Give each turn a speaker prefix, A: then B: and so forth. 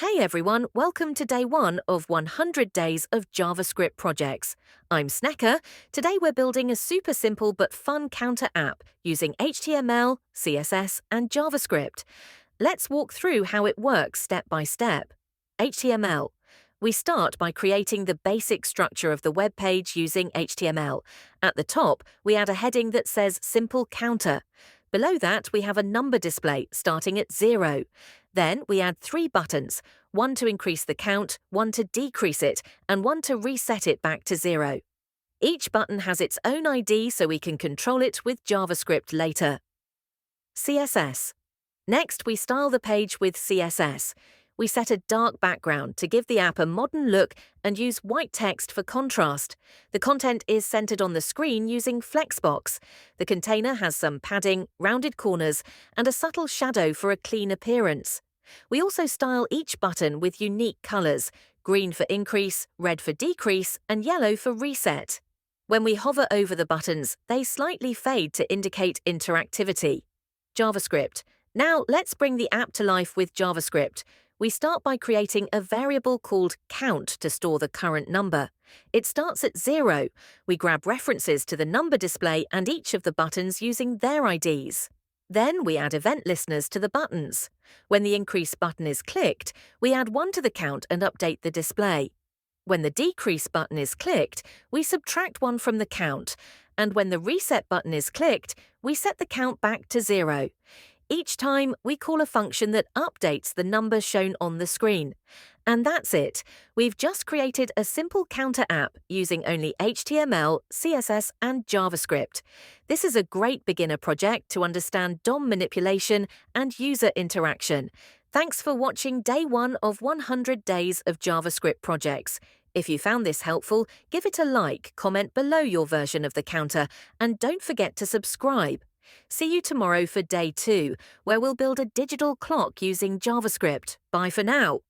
A: Hey everyone, welcome to day 1 of 100 days of JavaScript projects. I'm Snecker. Today we're building a super simple but fun counter app using HTML, CSS, and JavaScript. Let's walk through how it works step by step. HTML. We start by creating the basic structure of the web page using HTML. At the top, we add a heading that says Simple Counter. Below that, we have a number display starting at 0. Then we add 3 buttons, one to increase the count, one to decrease it, and one to reset it back to 0. Each button has its own ID so we can control it with JavaScript later. CSS. Next, we style the page with CSS. We set a dark background to give the app a modern look and use white text for contrast. The content is centered on the screen using Flexbox. The container has some padding, rounded corners, and a subtle shadow for a clean appearance. We also style each button with unique colors: green for increase, red for decrease, and yellow for reset. When we hover over the buttons, they slightly fade to indicate interactivity. JavaScript. Now let's bring the app to life with JavaScript. We start by creating a variable called count to store the current number. It starts at 0. We grab references to the number display and each of the buttons using their IDs. Then we add event listeners to the buttons. When the increase button is clicked, we add 1 to the count and update the display. When the decrease button is clicked, we subtract 1 from the count. And when the reset button is clicked, we set the count back to 0. Each time, we call a function that updates the number shown on the screen. And that's it. We've just created a simple counter app using only HTML, CSS, and JavaScript. This is a great beginner project to understand DOM manipulation and user interaction. Thanks for watching day 1 of 100 days of JavaScript projects. If you found this helpful, give it a like, comment below your version of the counter, and don't forget to subscribe. See you tomorrow for day 2, where we'll build a digital clock using JavaScript. Bye for now.